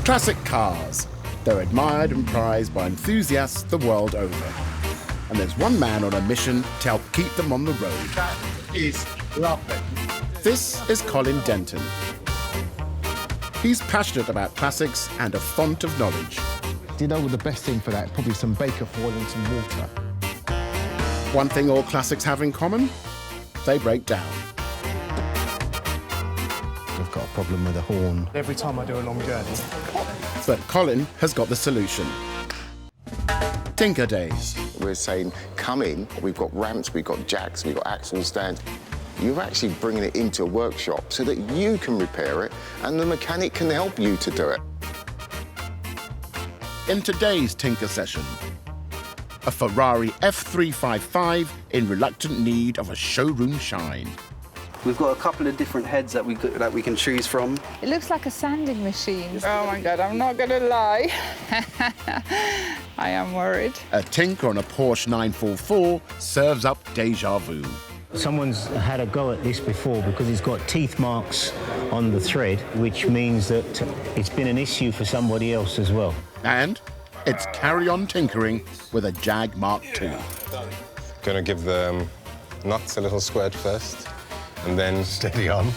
Classic cars. They're admired and prized by enthusiasts the world over. And there's one man on a mission to help keep them on the road. That is lovely. This is Colin Denton. He's passionate about classics and a font of knowledge. Do you know what the best thing for that? Probably some baker foil and some water. One thing all classics have in common, they break down. I've got a problem with the horn. Every time I do a long journey. But Colin has got the solution. Tinker Days. We're saying, come in, we've got ramps, we've got jacks, we've got axle stands. You're actually bringing it into a workshop so that you can repair it and the mechanic can help you to do it. In today's Tinker Session, a Ferrari F355 in reluctant need of a showroom shine. We've got a couple of different heads that we can choose from. It looks like a sanding machine. Oh my God, I'm not gonna lie. I am worried. A tinker on a Porsche 944 serves up déjà vu. Someone's had a go at this before because it's got teeth marks on the thread, which means that it's been an issue for somebody else as well. And it's carry-on tinkering with a Jag Mark II. Gonna give the nuts a little squirt first, and then steady on.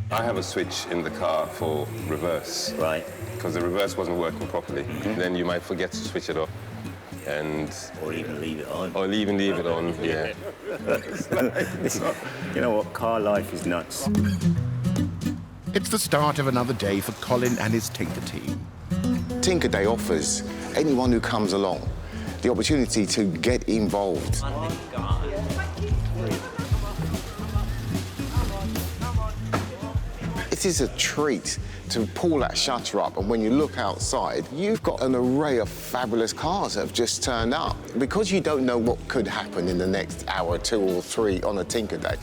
I have a switch in the car for reverse. Right. Because the reverse wasn't working properly. Then you might forget to switch it off. And... Or even leave it on. Or even leave it on, yeah. You know what? Car life is nuts. It's the start of another day for Colin and his Tinker team. Tinker Day offers anyone who comes along the opportunity to get involved. It is a treat to pull that shutter up, and when you look outside, you've got an array of fabulous cars that have just turned up. Because you don't know what could happen in the next hour, 2 or 3 on a Tinker Day,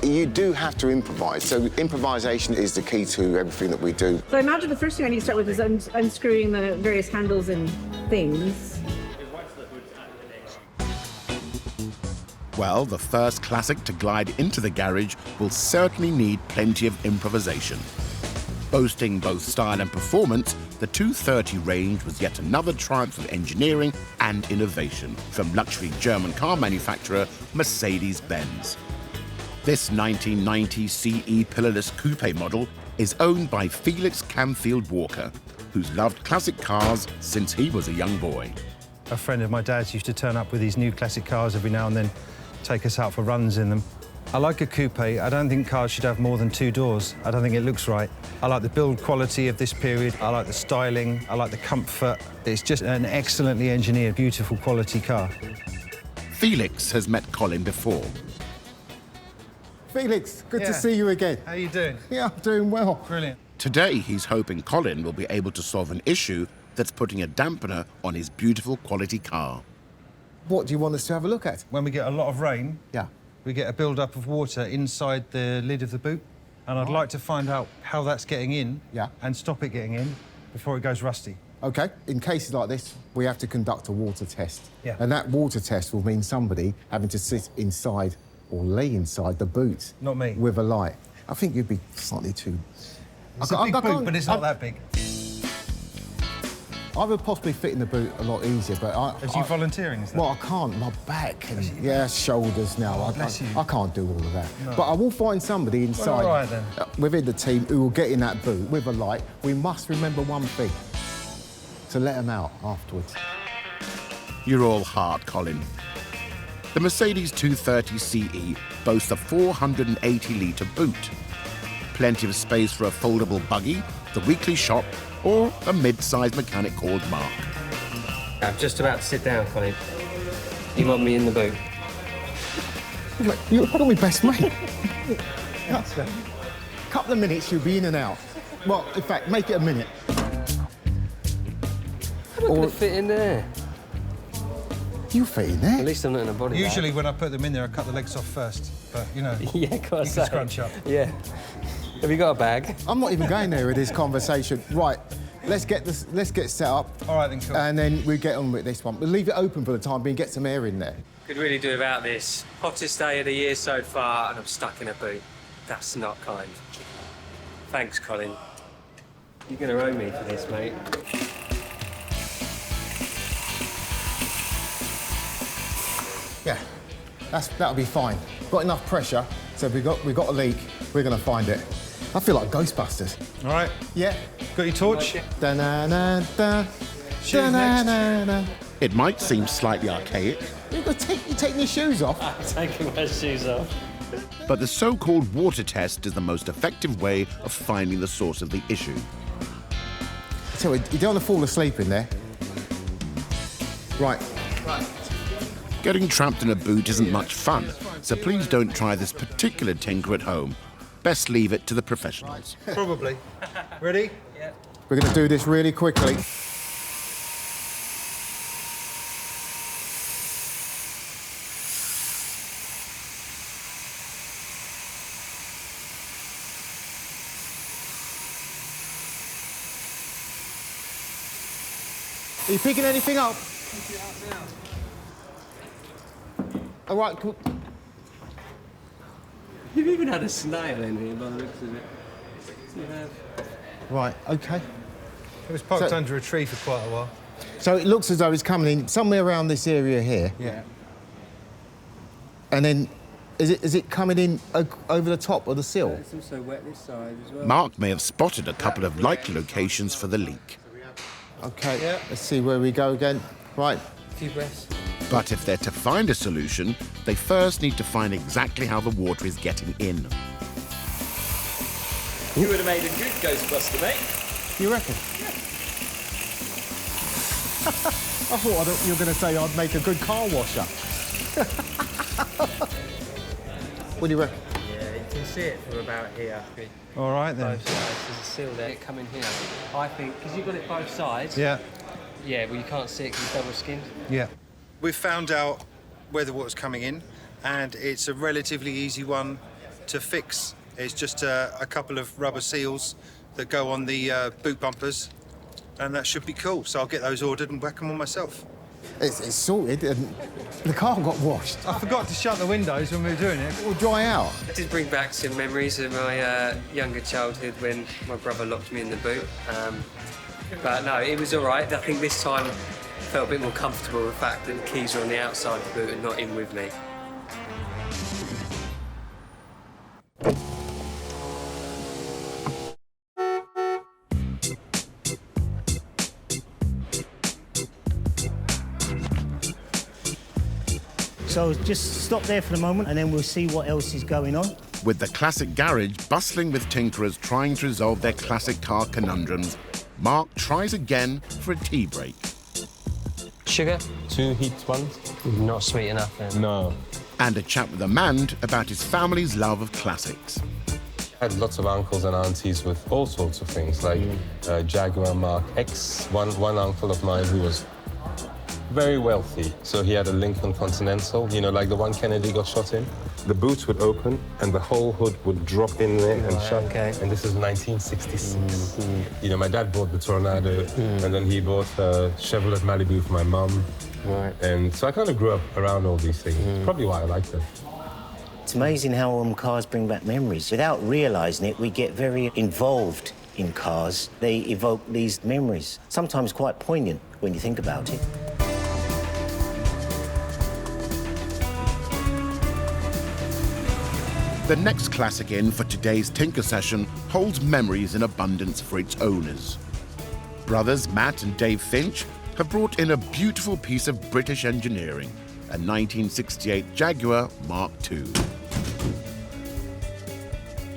you do have to improvise. So improvisation is the key to everything that we do. So I imagine the first thing I need to start with is unscrewing the various handles and things. Well, the first classic to glide into the garage will certainly need plenty of improvisation. Boasting both style and performance, the 230 range was yet another triumph of engineering and innovation from luxury German car manufacturer Mercedes-Benz. This 1990 CE pillarless coupe model is owned by Felix Camfield Walker, who's loved classic cars since he was a young boy. A friend of my dad's used to turn up with these new classic cars every now and then, take us out for runs in them. I like a coupe. I don't think cars should have more than 2 doors. I don't think it looks right. I like the build quality of this period. I like the styling. I like the comfort. It's just an excellently engineered, beautiful quality car. Felix has met Colin before. Felix, good to see you again. How are you doing? Yeah, I'm doing well. Brilliant. Today, he's hoping Colin will be able to solve an issue that's putting a dampener on his beautiful quality car. What do you want us to have a look at? When we get a lot of rain, we get a build-up of water inside the lid of the boot, and I'd like to find out how that's getting in and stop it getting in before it goes rusty. OK, in cases like this, we have to conduct a water test. Yeah. And that water test will mean somebody having to sit inside or lay inside the boot. Not me. With a light. I think you'd be slightly too... It's a big boot, but it's not that big. I would possibly fit in the boot a lot easier, but Is you volunteering, is that? Well, I can't. My back and, shoulders now. Bless you. I can't do all of that. No. But I will find somebody inside, Well, all right, then. within the team, who will get in that boot with a light. We must remember one thing, to let them out afterwards. You're all heart, Colin. The Mercedes 230 CE boasts a 480-litre boot. Plenty of space for a foldable buggy, the weekly shop, or a mid-sized mechanic called Mark. I'm just about to sit down, Colin. You want me in the boot? You're my best mate. A couple of minutes, you'll be in and out. Well, in fact, make it a minute. How am I going to fit in there? You fit in there. At least I'm not in a body bag. Usually when I put them in there, I cut the legs off first. But, you know, Yeah, you can scrunch up. Yeah. Have you got a bag? I'm not even going there with this conversation. Right, let's get set up. All right, then, cool. And then we get on with this one. We'll leave it open for the time being, get some air in there. Could really do without this. Hottest day of the year so far, and I'm stuck in a boot. That's not kind. Thanks, Colin. You're going to owe me for this, mate. Yeah, that'll be fine. Got enough pressure, so if we got a leak, we're gonna find it. I feel like Ghostbusters. All right. Yeah. Got your torch? Da-na-na-da. Shoes Da-na-na-na. It might seem slightly archaic, You're taking your shoes off. I'm taking my shoes off. but the so-called water test is the most effective way of finding the source of the issue. So you don't want to fall asleep in there. Right. Getting trapped in a boot isn't much fun, so please don't try this particular tinker at home. Best leave it to the professionals. Probably. Ready? Yeah. We're gonna do this really quickly. Are you picking anything up? All right, cool. You've even had a snail in here by the looks of it. You have. Right, okay. It was parked So- under a tree for quite a while. So it looks as though it's coming in somewhere around this area here. Yeah. And then, is it coming in over the top of the sill? It's also wet this side as well. Mark may have spotted a couple of likely locations for the leak. Okay, Yeah. let's see where we go again. Right, A few breaths. But if they're to find a solution, they first need to find exactly how the water is getting in. You would have made a good Ghostbuster, mate. you reckon? I thought you were going to say I'd make a good car washer. What do you reckon? Yeah, you can see it from about here. All right, then. Both sides. There's a sill there. Come in here. I think, because you've got it both sides. Yeah. Yeah, well, you can't see it because it's double skinned. Yeah. We've found out where the water's coming in, and it's a relatively easy one to fix. It's just a couple of rubber seals that go on the boot bumpers, and that should be cool. So I'll get those ordered and whack them on myself. It's sorted, and the car got washed. I forgot to shut the windows when we were doing it. It will dry out. It did bring back some memories of my younger childhood when my brother locked me in the boot. But no, it was all right. I think this time I felt a bit more comfortable with the fact that the keys are on the outside of the boot and not in with me. So just stop there for the moment and then we'll see what else is going on. With the classic garage bustling with tinkerers trying to resolve their classic car conundrums, Mark tries again for a tea break. Sugar? 2 heat ones? Not sweet enough then. No. And a chat with Amand about his family's love of classics. I had lots of uncles and aunties with all sorts of things, like Jaguar Mark X. One uncle of mine who was very wealthy, so he had a Lincoln Continental, you know, like the one Kennedy got shot in. The boots would open and the whole hood would drop in there and shut. Okay. And this is 1966. You know, my dad bought the Tornado, and then he bought a Chevrolet Malibu for my mum. Right. And so I kind of grew up around all these things. Probably why I like them. It's amazing how cars bring back memories. Without realising it, we get very involved in cars. They evoke these memories, sometimes quite poignant when you think about it. The next classic in for today's Tinker Session holds memories in abundance for its owners. Brothers Matt and Dave Finch have brought in a beautiful piece of British engineering, a 1968 Jaguar Mark II.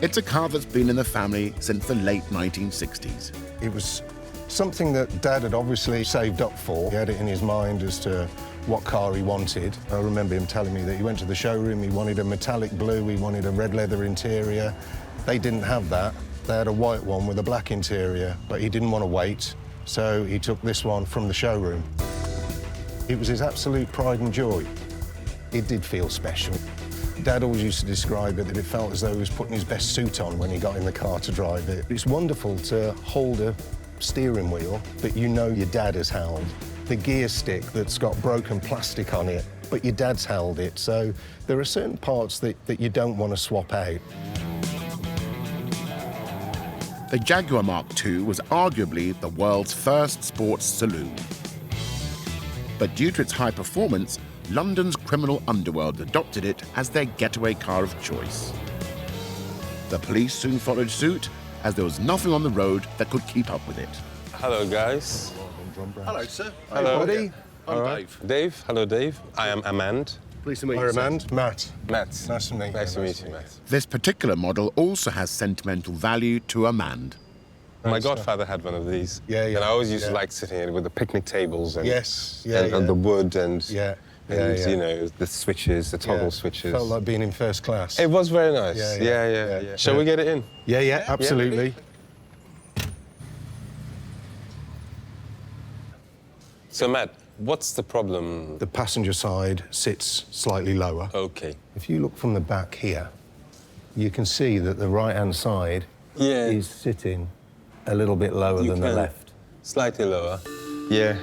It's a car that's been in the family since the late 1960s. It was something that Dad had obviously saved up for. He had it in his mind as to what car he wanted. I remember him telling me that he went to the showroom, he wanted a metallic blue, he wanted a red leather interior. They didn't have that. They had a white one with a black interior, but he didn't want to wait, so he took this one from the showroom. It was his absolute pride and joy. It did feel special. Dad always used to describe it that it felt as though he was putting his best suit on when he got in the car to drive it. It's wonderful to hold a steering wheel that you know your dad has held, the gear stick that's got broken plastic on it, but your dad's held it. So there are certain parts that you don't want to swap out. The Jaguar M2 was arguably the world's first sports saloon. But due to its high performance, London's criminal underworld adopted it as their getaway car of choice. The police soon followed suit, as there was nothing on the road that could keep up with it. Hello, guys. Hello, sir. Hello. Hey, buddy. I'm Dave. Dave. Hello, Dave. I am Amand. Pleased to meet Hi, you, sir. Amand. Matt. Matt. Nice to meet you. Nice to meet you, Matt. This particular model also has sentimental value to Amand. My godfather had one of these. Yeah, yeah. And I always used to yeah. like sitting in with the picnic tables and, Yes, and the wood and, yeah. you know, the switches, the toggle switches. Felt like being in first class. It was very nice. Yeah. Shall we get it in? Yeah, absolutely. So, Matt, what's the problem? The passenger side sits slightly lower. Okay. If you look from the back here, you can see that the right-hand side is sitting a little bit lower than the left. Slightly lower. Yeah.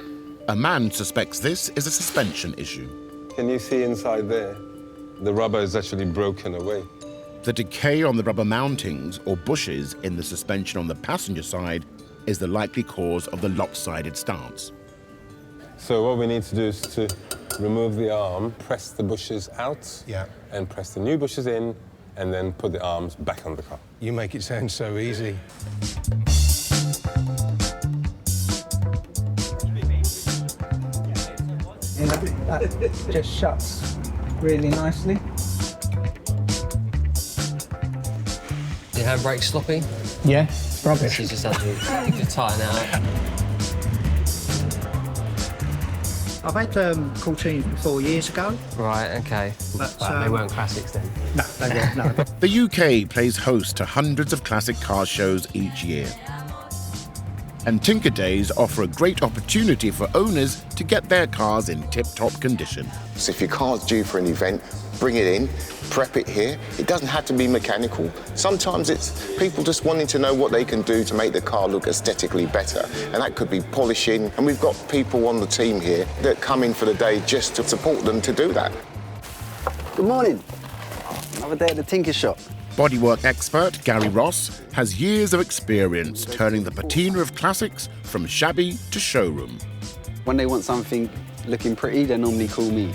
Amand suspects this is a suspension issue. Can you see inside there? The rubber is actually broken away. The decay on the rubber mountings or bushes in the suspension on the passenger side is the likely cause of the lopsided stance. So what we need to do is to remove the arm, press the bushes out, and press the new bushes in, and then put the arms back on the car. You make it sound so easy. That just shuts really nicely. Your handbrake sloppy? Yeah, it's rubbish. She's just had to tighten out. I've had Cortines before years ago. Right, okay. But they weren't classics then? No, they weren't, no. The UK plays host to hundreds of classic car shows each year. And Tinker Days offer a great opportunity for owners to get their cars in tip-top condition. So if your car's due for an event, bring it in, prep it here. It doesn't have to be mechanical. Sometimes it's people just wanting to know what they can do to make the car look aesthetically better. And that could be polishing. And we've got people on the team here that come in for the day just to support them to do that. Good morning. Another day at the Tinker Shop. Bodywork expert Gary Ross has years of experience turning the patina of classics from shabby to showroom. When they want something looking pretty, they normally call me.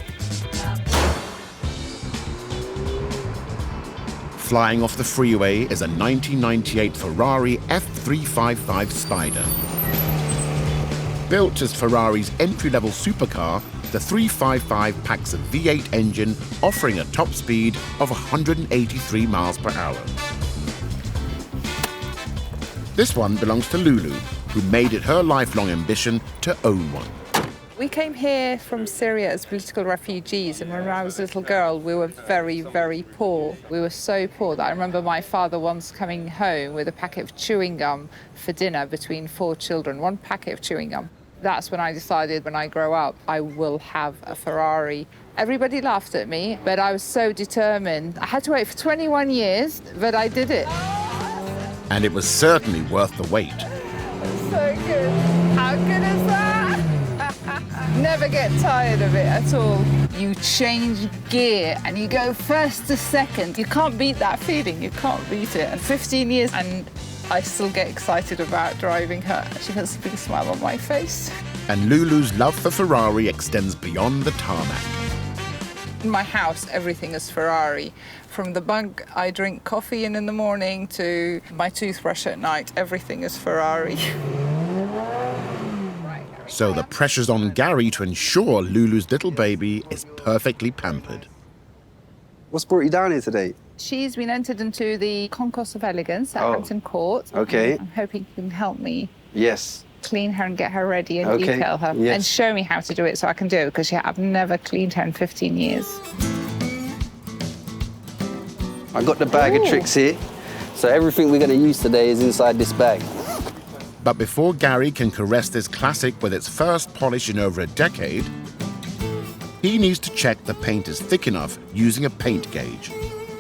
Flying off the freeway is a 1998 Ferrari F355 Spider. Built as Ferrari's entry-level supercar, the 355 packs a V8 engine offering a top speed of 183 miles per hour. This one belongs to Lulu, who made it her lifelong ambition to own one. We came here from Syria as political refugees, and when I was a little girl, we were very, very poor. We were so poor that I remember my father once coming home with a packet of chewing gum for dinner between 4 children, 1 packet of chewing gum. That's when I decided when I grow up, I will have a Ferrari. Everybody laughed at me, but I was so determined. I had to wait for 21 years, but I did it. And it was certainly worth the wait. So good. How good is that? Never get tired of it at all. You change gear and you go first to second. You can't beat that feeling. You can't beat it. And 15 years and I still get excited about driving her. She puts a big smile on my face. And Lulu's love for Ferrari extends beyond the tarmac. In my house, everything is Ferrari. From the mug I drink coffee in the morning to my toothbrush at night, everything is Ferrari. So the pressure's on Gary to ensure Lulu's little baby is perfectly pampered. What's brought you down here today? She's been entered into the Concourse Delegance at Hampton Court. Okay. I'm hoping you can help me Yes. clean her and get her ready and detail her. Yes. And show me how to do it so I can do it, because I've never cleaned her in 15 years. I got the bag of tricks here. So everything we're going to use today is inside this bag. But before Gary can caress this classic with its first polish in over a decade, he needs to check the paint is thick enough using a paint gauge,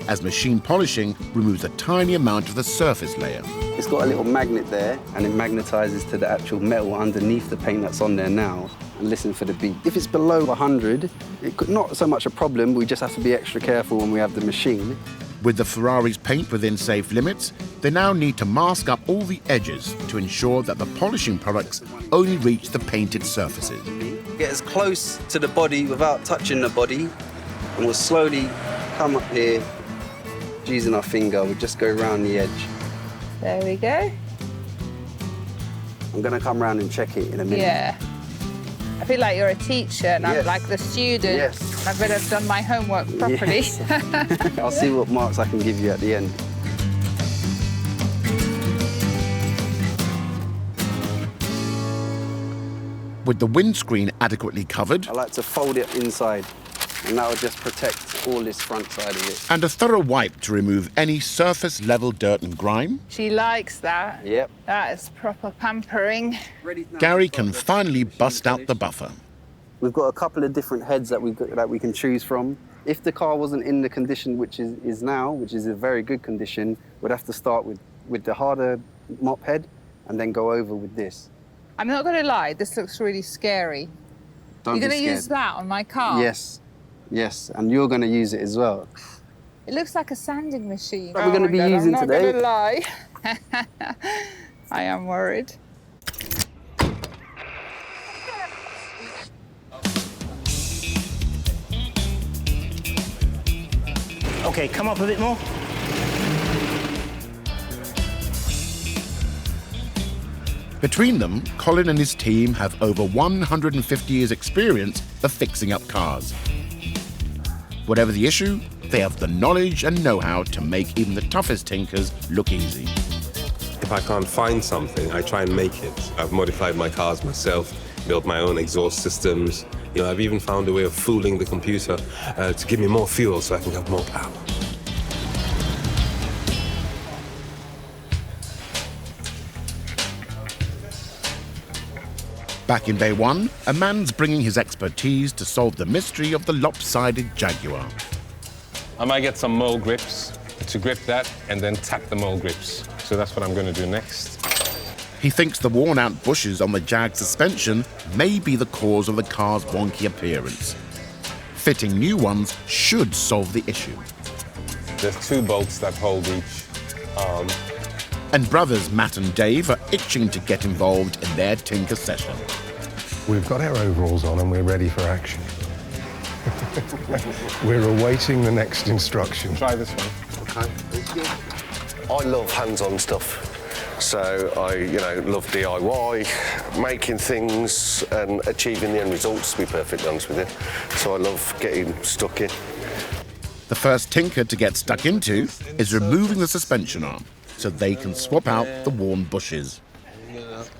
as machine polishing removes a tiny amount of the surface layer. It's got a little magnet there, and it magnetizes to the actual metal underneath the paint that's on there now, and listen for the beat. If it's below 100, not so much a problem, we just have to be extra careful when we have the machine. With the Ferrari's paint within safe limits, they now need to mask up all the edges to ensure that the polishing products only reach the painted surfaces. Get as close to the body without touching the body, and we'll slowly come up here, using our finger, we'll just go around the edge. There we go. I'm gonna come around and check it in a minute. Yeah. I feel like you're a teacher and I'm like the student. Yes. I better have done my homework properly. Yes. I'll see what marks I can give you at the end. With the windscreen adequately covered, I like to fold it inside, and that will just protect all this front side of it. and a thorough wipe to remove any surface-level dirt and grime, She likes that. Yep. That is proper pampering. Gary can finally bust out the buffer. We've got a couple of different heads that we can choose from. If the car wasn't in the condition which is now, which is a very good condition, we'd have to start with the harder mop head and then go over with this. I'm not going to lie, this looks really scary. Don't You're be going to scared. use that on my car? Yes, yes, and you're going to use it as well. It looks like a sanding machine. That we're going to be using today. I'm not going to lie. I am worried. Okay, come up a bit more. Between them, Colin and his team have over 150 years' experience of fixing up cars. Whatever the issue, they have the knowledge and know-how to make even the toughest tinkers look easy. If I can't find something, I try and make it. I've modified my cars myself, built my own exhaust systems. You know, I've even found a way of fooling the computer to give me more fuel so I can have more power. Back in Bay 1, a man's bringing his expertise to solve the mystery of the lopsided Jaguar. I might get some mole grips to grip that and then tap the mole grips. So that's what I'm going to do next. He thinks the worn-out bushes on the Jag suspension may be the cause of the car's wonky appearance. Fitting new ones should solve the issue. There's 2 bolts that hold each arm. And brothers Matt and Dave are itching to get involved in their tinker session. We've got our overalls on and we're ready for action. We're awaiting the next instruction. Try this one. Okay. I love hands-on stuff. So I, love DIY, making things and achieving the end results, to be perfectly honest with you. So I love getting stuck in. The first tinker to get stuck into is removing the suspension arm so they can swap out the worn bushes.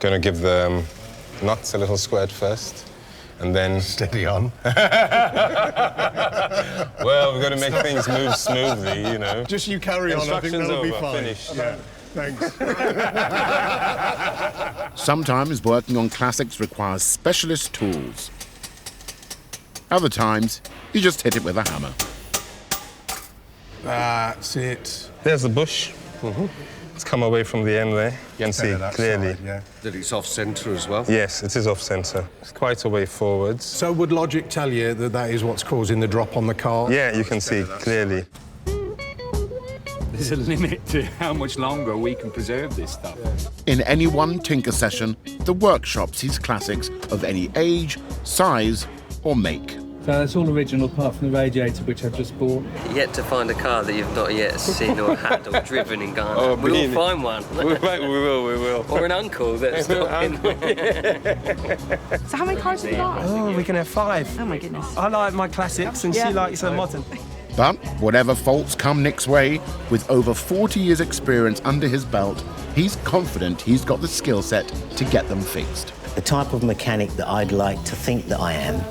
Gonna give the nuts a little squirt first, and then... Steady on. Well, we're gonna make things move smoothly, you know. Just you carry on, I think that'll be fine. Finished. Yeah, thanks. Sometimes working on classics requires specialist tools. Other times, you just hit it with a hammer. That's it. There's the bush. It's come away from the end there. You can see clearly. Side, yeah. That it's off-centre as well? Yes, it is off-centre. It's quite a way forwards. So would logic tell you that that is what's causing the drop on the car? Yeah, you can see clearly. There's a limit to how much longer we can preserve this stuff. In any one tinker session, the workshop sees classics of any age, size, or make. So that's all original apart from the radiator, which I've just bought. Yet to find a car that you've not yet seen or had or driven in Ghana. Oh, we'll brilliant. find one. We will. Or an uncle that's not in. So how many cars have you got? Oh, we can have 5. Oh my goodness. I like my classics and she likes her modern. But whatever faults come Nick's way, with over 40 years' experience under his belt, he's confident he's got the skill set to get them fixed. The type of mechanic that I'd like to think that I am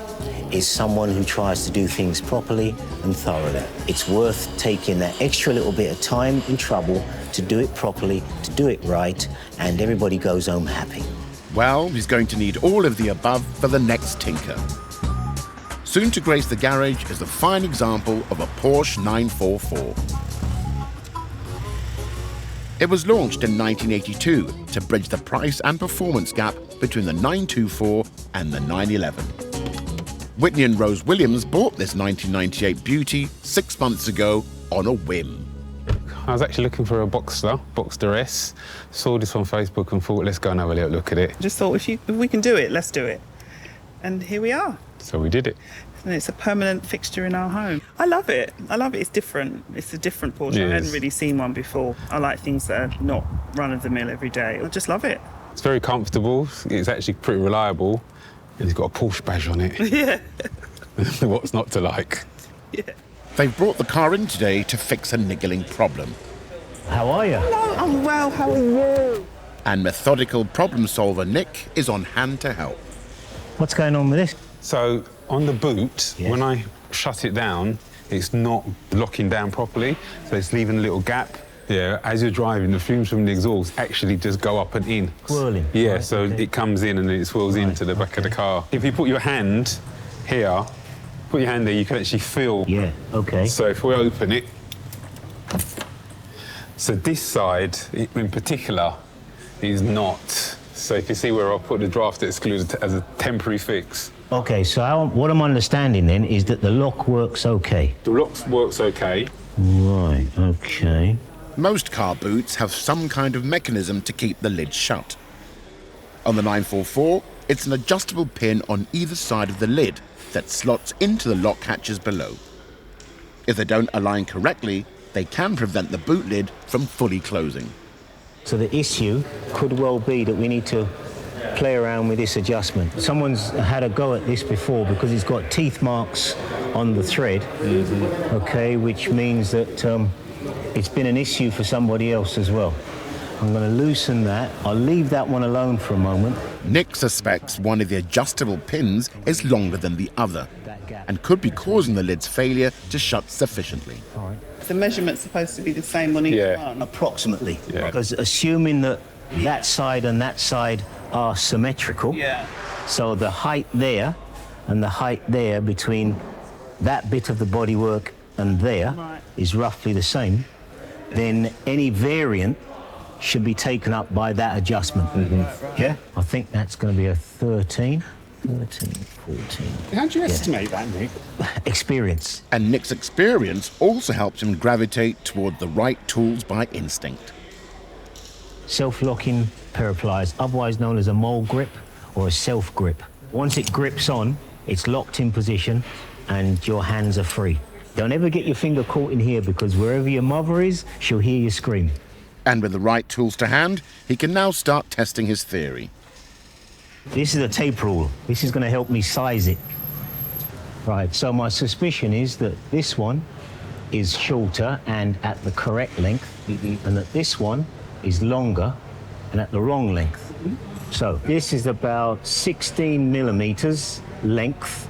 is someone who tries to do things properly and thoroughly. It's worth taking that extra little bit of time and trouble to do it properly, to do it right, and everybody goes home happy. Well, he's going to need all of the above for the next tinker. Soon to grace the garage is a fine example of a Porsche 944. It was launched in 1982 to bridge the price and performance gap between the 924 and the 911. Whitney and Rose Williams bought this 1998 beauty 6 months ago on a whim. I was actually looking for a Boxster S, saw this on Facebook and thought, let's go and have a little look at it. Just thought, if we can do it, let's do it. And here we are. So we did it. And it's a permanent fixture in our home. I love it. I love it. It's different. It's a different Porsche. Yes. I hadn't really seen one before. I like things that are not run-of-the-mill every day. I just love it. It's very comfortable. It's actually pretty reliable. And it's got a Porsche badge on it. Yeah. What's not to like? Yeah. They've brought the car in today to fix a niggling problem. How are you? Hello, I'm well. How are you? And methodical problem solver Nick is on hand to help. What's going on with this? So on the boot, when I shut it down, it's not locking down properly, so it's leaving a little gap. Yeah, as you're driving, the fumes from the exhaust actually just go up and in. Swirling. Yeah, Right, so okay. it comes in and then it swirls into the back of the car. If you put your hand here, put your hand there, you can actually feel. Yeah, okay. So if we open it, so this side in particular is not. So if you see where I put the draft excluder as a temporary fix. Okay, so what I'm understanding then is that the lock works okay. The lock works okay. Right, okay. Most car boots have some kind of mechanism to keep the lid shut. On the 944, it's an adjustable pin on either side of the lid that slots into the lock hatches below. If they don't align correctly, they can prevent the boot lid from fully closing. So the issue could well be that we need to play around with this adjustment. Someone's had a go at this before because it's got teeth marks on the thread, okay, which means that it's been an issue for somebody else as well. I'm going to loosen that. I'll leave that one alone for a moment. Nick suspects one of the adjustable pins is longer than the other and could be causing the lid's failure to shut sufficiently. The measurement's supposed to be the same on each one. Approximately. Because assuming that that side and that side are symmetrical, so the height there and the height there between that bit of the bodywork and there is roughly the same, then any variant should be taken up by that adjustment. Yeah? I think that's going to be a 13, 14. How do you estimate that, Nick? Experience. And Nick's experience also helps him gravitate toward the right tools by instinct. Self-locking pair of pliers, otherwise known as a mole grip or a self-grip. Once it grips on, it's locked in position and your hands are free. Don't ever get your finger caught in here because wherever your mother is, she'll hear you scream. And with the right tools to hand, he can now start testing his theory. This is a tape rule. This is going to help me size it. Right, so my suspicion is that this one is shorter and at the correct length, and that this one is longer and at the wrong length. So this is about 16 millimeters length.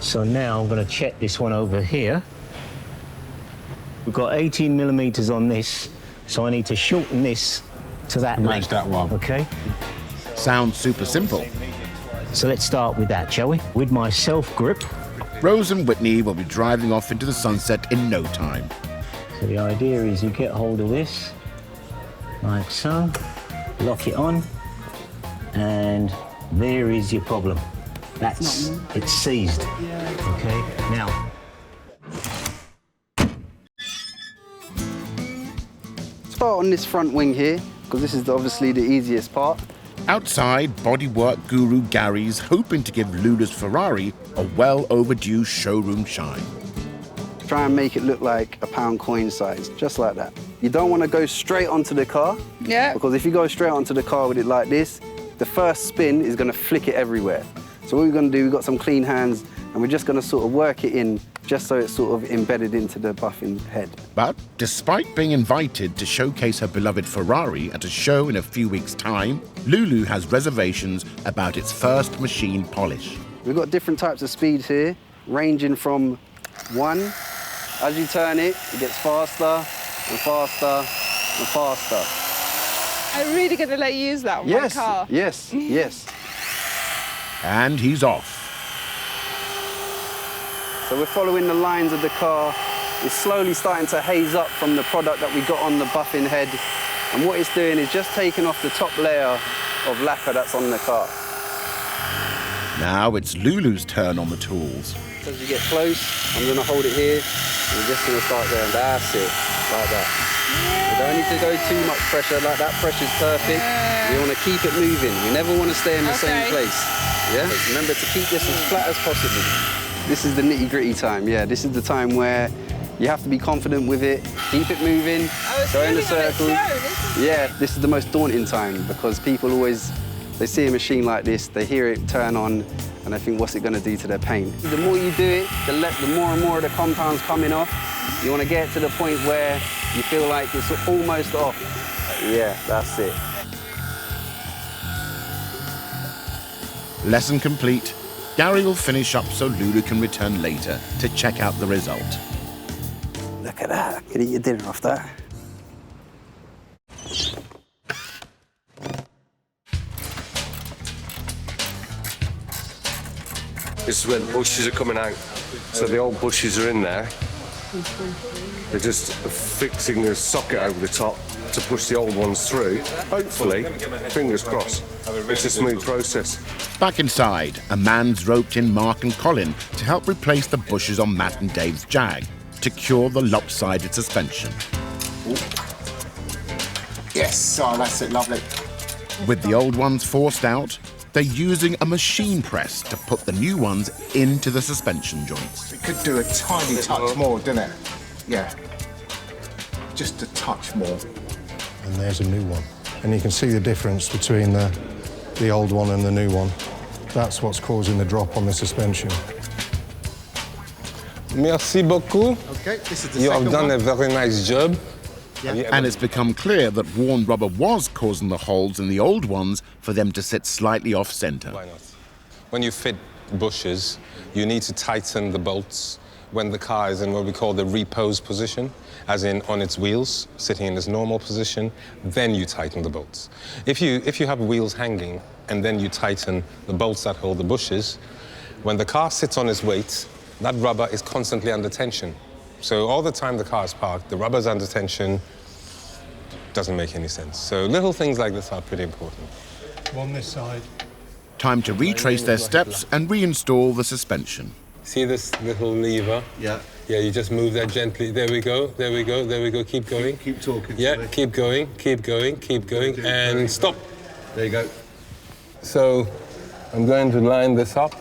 So now I'm going to check this one over here. We've got 18 millimeters on this, so I need to shorten this to that Match length. that one. Okay. Sounds super simple. So let's start with that, shall we? With my self-grip. Rose and Whitney will be driving off into the sunset in no time. So the idea is you get hold of this, like so, lock it on, and there is your problem. It's seized. Okay, now. Start on this front wing here, because this is obviously the easiest part. Outside, bodywork guru Gary's hoping to give Lulu's Ferrari a well-overdue showroom shine. Try and make it look like a pound coin size, just like that. You don't want to go straight onto the car. Yeah. Because if you go straight onto the car with it like this, the first spin is going to flick it everywhere. So what we're going to do, we've got some clean hands, and we're just going to sort of work it in just so it's sort of embedded into the buffing head. But despite being invited to showcase her beloved Ferrari at a show in a few weeks' time, Lulu has reservations about its first machine polish. We've got different types of speeds here, ranging from 1, as you turn it, it gets faster and faster and faster. I'm really going to let you use that on my car. Yes, yes. And he's off. So we're following the lines of the car. It's slowly starting to haze up from the product that we got on the buffing head. And what it's doing is just taking off the top layer of lacquer that's on the car. Now it's Lulu's turn on the tools. As you get close, I'm going to hold it here, and we're just going to start going, that's it, like that. We don't need to go too much pressure, like that pressure's perfect. We want to keep it moving. We never want to stay in the same place. Yeah? Remember to keep this as flat as possible. This is the nitty-gritty time, yeah. This is the time where you have to be confident with it, keep it moving, go in the circle. Yeah, this is the most daunting time because people always, they see a machine like this, they hear it turn on, and they think, what's it going to do to their paint? The more you do it, the more and more of the compound's coming off. You want to get to the point where you feel like it's almost off. Yeah, that's it. Lesson complete. Gary will finish up so Lulu can return later to check out the result. Look at that. You can eat your dinner off that. This is when bushes are coming out. So the old bushes are in there. They're just fixing a socket over the top to push the old ones through. Hopefully, fingers crossed, it's a smooth process. Back inside, a man's roped in Mark and Colin to help replace the bushes on Matt and Dave's Jag to cure the lopsided suspension. Yes, oh, that's it, lovely. With the old ones forced out, they're using a machine press to put the new ones into the suspension joints. It could do a tiny touch more, didn't it? Yeah. Just a touch more. And there's a new one. And you can see the difference between the old one and the new one. That's what's causing the drop on the suspension. Merci beaucoup. Okay, this is the You have second done one. a very nice job. And it's become clear that worn rubber was causing the holes in the old ones for them to sit slightly off-centre. Why not? When you fit bushes, you need to tighten the bolts when the car is in what we call the repose position, as in on its wheels, sitting in its normal position, then you tighten the bolts. If you have wheels hanging and then you tighten the bolts that hold the bushes, when the car sits on its weight, that rubber is constantly under tension. So all the time the car is parked, the rubber's under tension, doesn't make any sense. So little things like this are pretty important. One this side. Time to retrace their steps and reinstall the suspension. See this little lever? Yeah. Yeah, you just move that gently. There we go, there we go, there we go. Keep going. Keep talking. Yeah, keep going, keep going, keep going, and stop. There you go. So I'm going to line this up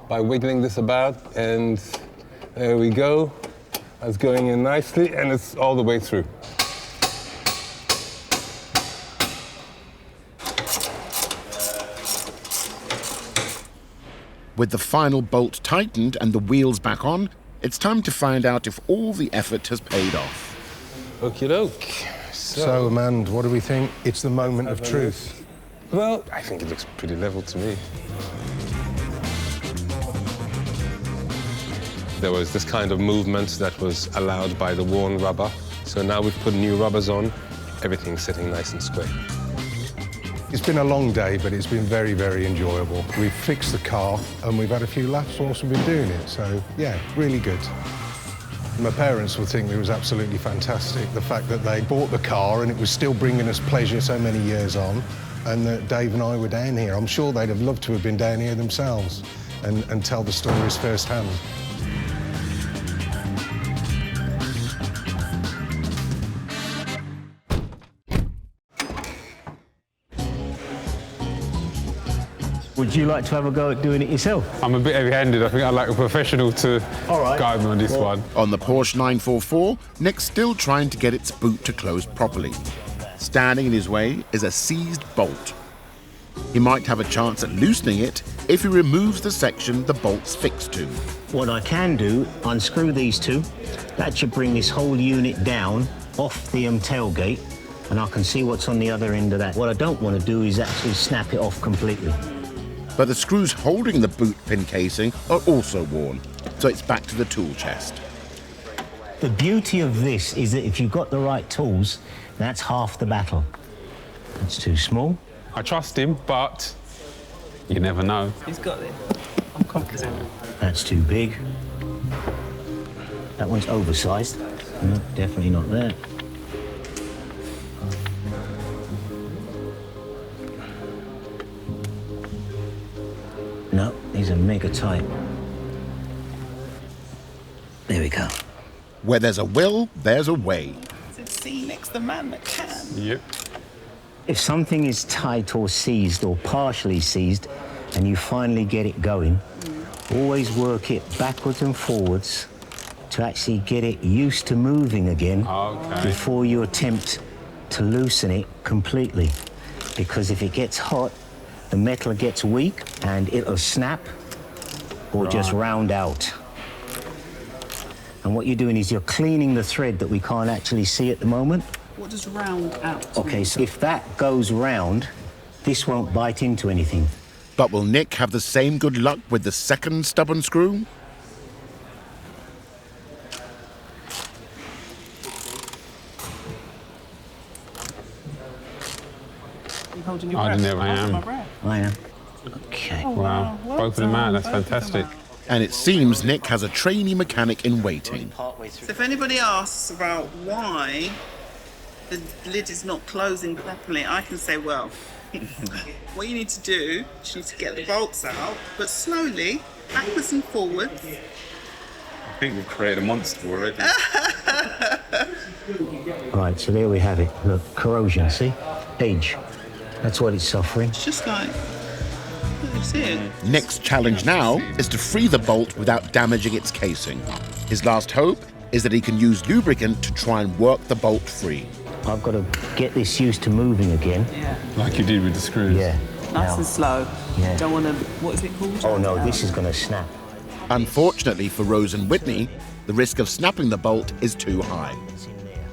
by wiggling this about, and there we go. That's going in nicely, and it's all the way through. With the final bolt tightened and the wheels back on, it's time to find out if all the effort has paid off. Okie doke. So, Amand, what do we think? It's the moment of truth. Well, I think it looks pretty level to me. There was this kind of movement that was allowed by the worn rubber. So now we've put new rubbers on, everything's sitting nice and square. It's been a long day, but it's been very, very enjoyable. We've fixed the car, and we've had a few laughs whilst we've been doing it. So, yeah, really good. My parents will think it was absolutely fantastic, the fact that they bought the car and it was still bringing us pleasure so many years on, and that Dave and I were down here. I'm sure they'd have loved to have been down here themselves and tell the stories firsthand. Would you like to have a go at doing it yourself? I'm a bit heavy-handed. I think I'd like a professional to guide me on this one. On the Porsche 944, Nick's still trying to get its boot to close properly. Standing in his way is a seized bolt. He might have a chance at loosening it if he removes the section the bolt's fixed to. What I can do, unscrew these two. That should bring this whole unit down off the tailgate, and I can see what's on the other end of that. What I don't want to do is actually snap it off completely. But the screws holding the boot pin casing are also worn, so it's back to the tool chest. The beauty of this is that if you've got the right tools, that's half the battle. It's too small. I trust him, but you never know. He's got it. I'm confident. That's too big. That one's oversized. No, definitely not there. No, these are mega tight. There we go. Where there's a will, there's a way. See, next the man that can. Yep. If something is tight or seized or partially seized and you finally get it going, always work it backwards and forwards to actually get it used to moving again before you attempt to loosen it completely. Because if it gets hot, the metal gets weak and it'll snap or just round out. And what you're doing is you're cleaning the thread that we can't actually see at the moment. What does round out? Okay, so if that goes round, this won't bite into anything. But will Nick have the same good luck with the second stubborn screw? You holding your I breath? don't know, I am. My breath. I am. Okay. Wow. Both of them out, that's fantastic. And it seems Nick has a trainee mechanic in waiting. So if anybody asks about why the lid is not closing properly, I can say, well, what you need to do is you need to get the bolts out, but slowly, backwards and forwards. I think we've created a monster already. Right, so there we have it. Look, corrosion, see? Age. That's what it's suffering. It's just like, you see it? Nick's challenge now is to free the bolt without damaging its casing. His last hope is that he can use lubricant to try and work the bolt free. I've got to get this used to moving again. Yeah. Like you did with the screws. Yeah. Nice and slow. Yeah. Don't want to, what is it called? Oh no, this is going to snap. Unfortunately for Rose and Whitney, the risk of snapping the bolt is too high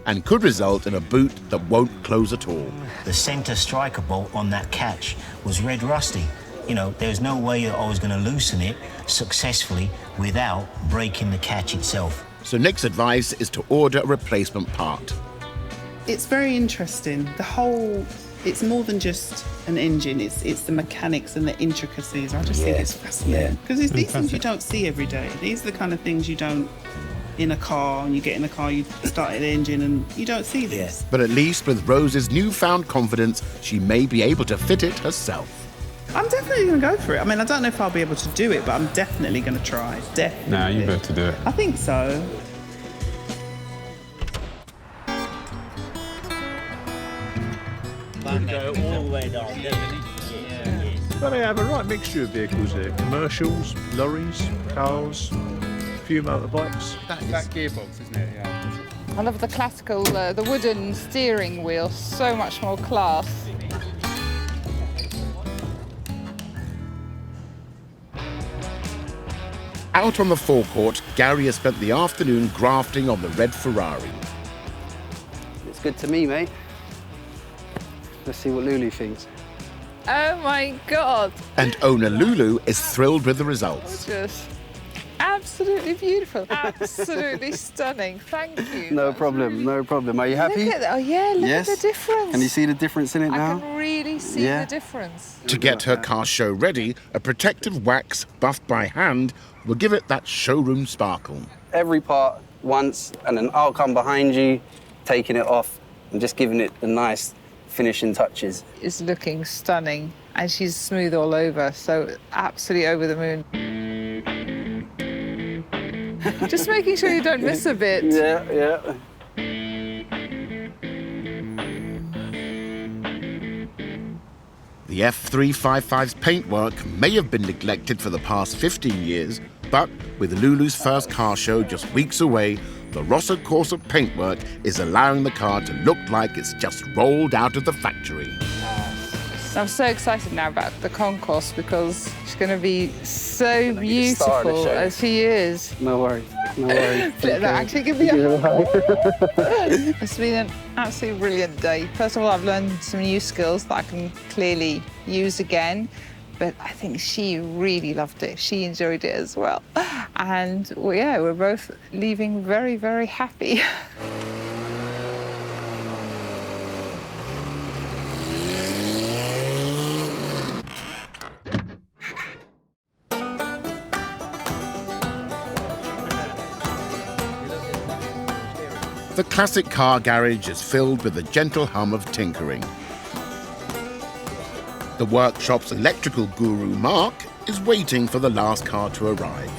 and could result in a boot that won't close at all. The center striker bolt on that catch was red rusty. You know, there's no way that I was going to loosen it successfully without breaking the catch itself. So Nick's advice is to order a replacement part. It's very interesting. The whole, it's more than just an engine, it's the mechanics and the intricacies. I just think it's fascinating. Because it's these things you don't see every day. These are the kind of things you don't in a car, and you get in a car, you start the engine, and you don't see this. But at least with Rose's newfound confidence, she may be able to fit it herself. I'm definitely going to go for it. I mean, I don't know if I'll be able to do it, but I'm definitely going to try. Definitely. Nah, you better do it. I think so. Go all the way down. Well, they have a right mixture of vehicles here. Commercials, lorries, cars, a few motorbikes. That gearbox, isn't it? Yeah. I love the classical, the wooden steering wheel, so much more class. Out on the forecourt, Gary has spent the afternoon grafting on the red Ferrari. It's good to me, mate. Let's see what Lulu thinks. Oh my God. And owner Lulu is thrilled with the results. Just absolutely beautiful, absolutely stunning. Thank you. No problem, no problem. Are you happy? Look at that. Oh yeah, look at the difference. Can you see the difference in it now? I can really see the difference. To get her car show ready, a protective wax buffed by hand will give it that showroom sparkle. Every part once, and then I'll come behind you, taking it off and just giving it the nice finishing touches. It's looking stunning, and she's smooth all over, so absolutely over the moon. Just making sure you don't miss a bit. Yeah. The F355's paintwork may have been neglected for the past 15 years, but with Lulu's first car show just weeks away, the Rosso Corsa paintwork is allowing the car to look like it's just rolled out of the factory. I'm so excited now about the Concourse because she's going to be so beautiful as she is. No worries. No worries. Actually, give me a It's been an absolutely brilliant day. First of all, I've learned some new skills that I can clearly use again. But I think she really loved it. She enjoyed it as well. And well, yeah, we're both leaving very, very happy. The classic car garage is filled with the gentle hum of tinkering. The workshop's electrical guru, Mark, is waiting for the last car to arrive.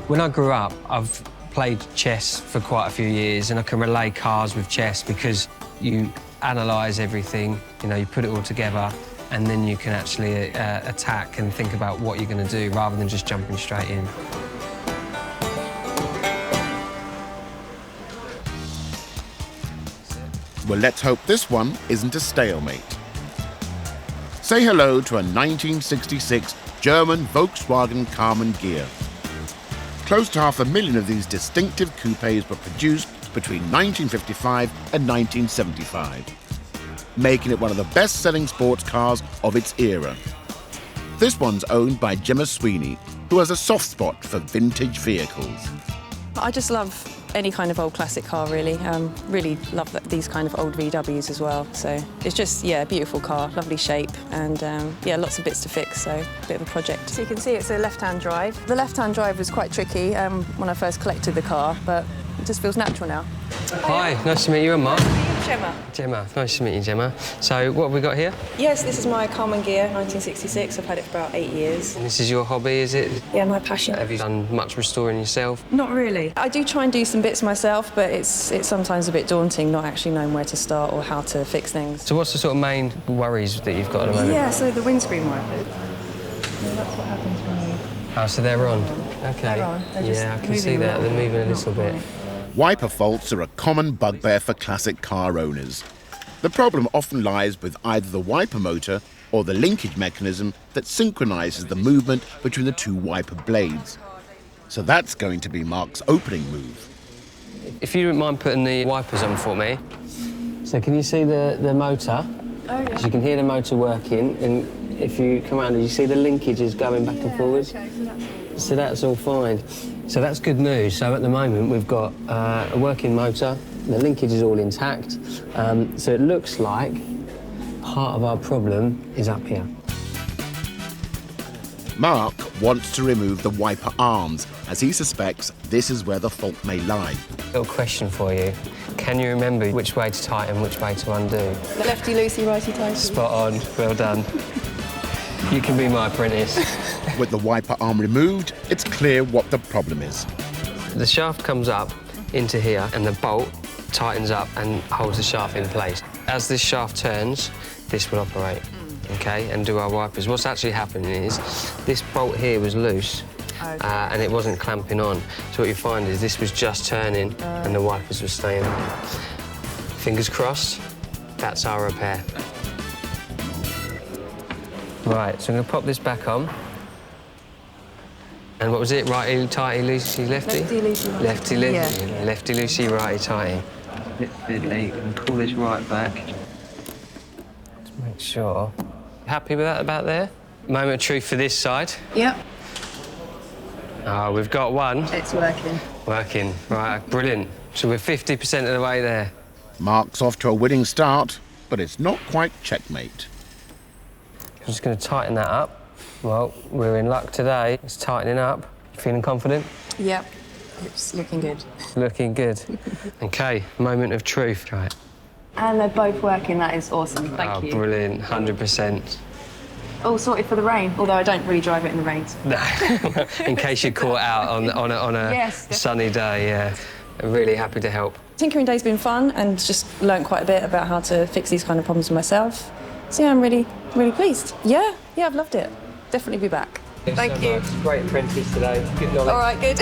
When I grew up, I've played chess for quite a few years, and I can relay cars with chess because you analyse everything, you know, you put it all together, and then you can actually attack and think about what you're going to do rather than just jumping straight in. Well, let's hope this one isn't a stalemate. Say hello to a 1966 German Volkswagen Karmann Ghia. Close to 500,000 of these distinctive coupes were produced between 1955 and 1975, making it one of the best-selling sports cars of its era. This one's owned by Gemma Sweeney, who has a soft spot for vintage vehicles. I just love any kind of old classic car, really. Really love these kind of old VWs as well. So it's just, yeah, a beautiful car, lovely shape, and yeah, lots of bits to fix, so a bit of a project. So you can see it's a left-hand drive. The left-hand drive was quite tricky when I first collected the car, but it just feels natural now. Hi, nice to meet you, I'm Mark. Gemma. Gemma, nice to meet you, Gemma. So what have we got here? Yes, this is my Karmann Ghia, 1966. I've had it for about 8 years. And this is your hobby, is it? Yeah, my passion. Have you done much restoring yourself? Not really. I do try and do some bits myself, but it's sometimes a bit daunting not actually knowing where to start or how to fix things. So what's the sort of main worries that you've got at the moment? Yeah, so the windscreen wipers. Yeah, that's what happens when you... Oh, so they're on? OK. They're on. They're just yeah, I can see that. They're moving a little bit. Wiper faults are a common bugbear for classic car owners. The problem often lies with either the wiper motor or the linkage mechanism that synchronises the movement between the two wiper blades. So that's going to be Mark's opening move. If you don't mind putting the wipers on for me. So can you see the motor? Oh, yeah. So you can hear the motor working, and if you come around, you see the linkages going back and forwards. So that's all fine. So that's good news. So at the moment we've got a working motor, the linkage is all intact. So it looks like part of our problem is up here. Mark wants to remove the wiper arms, as he suspects this is where the fault may lie. Little question for you. Can you remember which way to tighten, which way to undo? The lefty loosey, righty tighty. Spot on. Well done. You can be my apprentice. With the wiper arm removed, it's clear what the problem is. The shaft comes up into here and the bolt tightens up and holds the shaft in place. As this shaft turns, this will operate, OK, and do our wipers. What's actually happening is this bolt here was loose and it wasn't clamping on. So what you find is this was just turning and the wipers were staying on. Fingers crossed, that's our repair. Right, so I'm going to pop this back on. And what was it? Righty, tighty, loosey, lefty? Lefty, loosey, righty. Lefty, loosey. Yeah. Lefty, loosey, righty, tighty. Bit fiddly, and pull this right back. Just make sure. Happy with that about there? Moment of truth for this side. Yep. Oh, we've got one. It's working. Working, right, brilliant. So we're 50% of the way there. Mark's off to a winning start, but it's not quite checkmate. I'm just going to tighten that up. Well, we're in luck today. It's tightening up. Feeling confident? Yep. It's looking good. Looking good. OK, moment of truth. Try it. And they're both working. That is awesome. Thank you. Brilliant. 100%. All sorted for the rain, although I don't really drive it in the rain. No. In case you're caught out on a sunny day, yeah. I'm really happy to help. Tinkering Day's been fun and just learnt quite a bit about how to fix these kind of problems myself. So yeah, I'm really pleased. Yeah, I've loved it. Definitely be back. Thank you. Great apprentice today. Good knowledge. All right, good.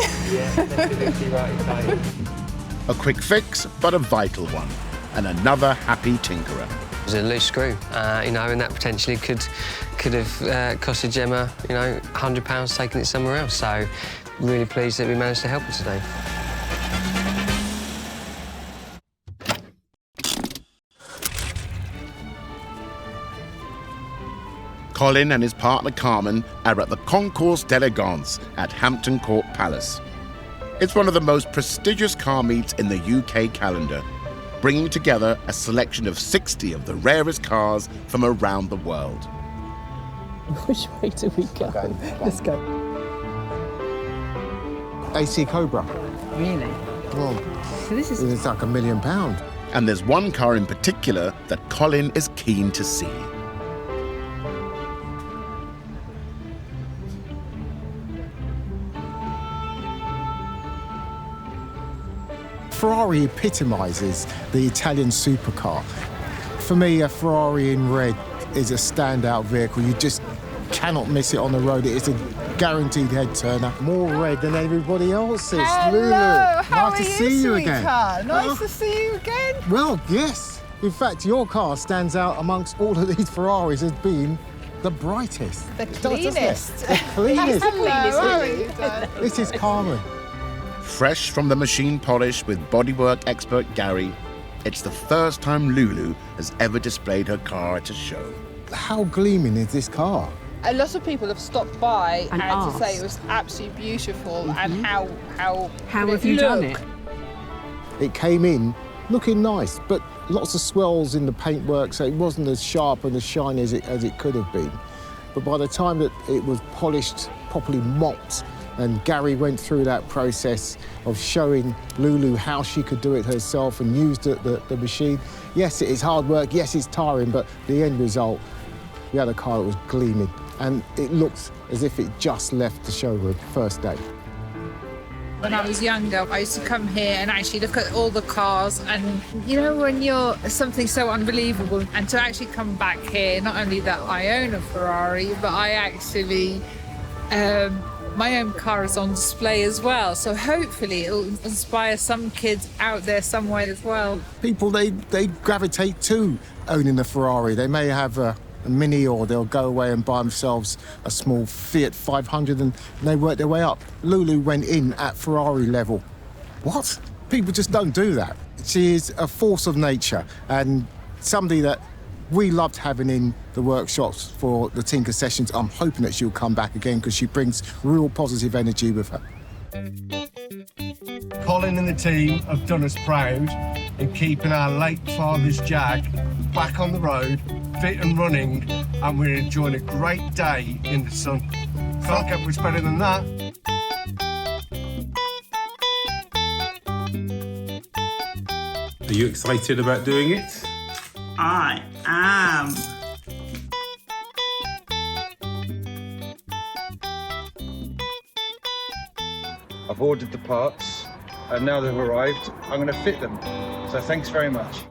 A quick fix, but a vital one. And another happy tinkerer. It was a loose screw, you know, and that potentially could have costed Gemma, you know, £100 taking it somewhere else. So really pleased that we managed to help her today. Colin and his partner Carmen are at the Concourse Delegance at Hampton Court Palace. It's one of the most prestigious car meets in the UK calendar, bringing together a selection of 60 of the rarest cars from around the world. Which way do we go? Let's go. AC Cobra. Really? Well, it's like £1 million. And there's one car in particular that Colin is keen to see. Ferrari epitomises the Italian supercar. For me, a Ferrari in red is a standout vehicle. You just cannot miss it on the road. It is a guaranteed head turner. More red than everybody else's. Hello, Lulu, how nice are to see you again. sweetheart? Nice to see you again. Well, yes. In fact, your car stands out amongst all of these Ferraris as being the brightest. The It does, doesn't it? cleanest. The cleanest. Hello, This is Carmen. Fresh from the machine polish with bodywork expert Gary, it's the first time Lulu has ever displayed her car at a show. How gleaming is this car? A lot of people have stopped by And and to say asked. it was absolutely beautiful and how have you done it? It came in looking nice, but lots of swells in the paintwork, so it wasn't as sharp and as shiny as it could have been. But by the time that it was polished, properly mopped, and Gary went through that process of showing Lulu how she could do it herself and used the machine. Yes, it is hard work, yes, it's tiring, but the end result, we had a car that was gleaming, and it looked as if it just left the showroom first day. When I was younger, I used to come here and actually look at all the cars, and you know, when you're something so unbelievable, and to actually come back here, not only that I own a Ferrari, but I actually my own car is on display as well, so hopefully it'll inspire some kids out there somewhere as well. People, they gravitate to owning a Ferrari. They may have a Mini, or they'll go away and buy themselves a small Fiat 500 and they work their way up. Lulu went in at Ferrari level. What? People just don't do that. She is a force of nature and somebody that we loved having in the workshops for the Tinker sessions. I'm hoping that she'll come back again because she brings real positive energy with her. Colin and the team have done us proud in keeping our late father's Jag back on the road, fit and running, and we're enjoying a great day in the sun. Can't get much better than that. Are you excited about doing it? I am. I've ordered the parts and now they've arrived, I'm going to fit them. So thanks very much.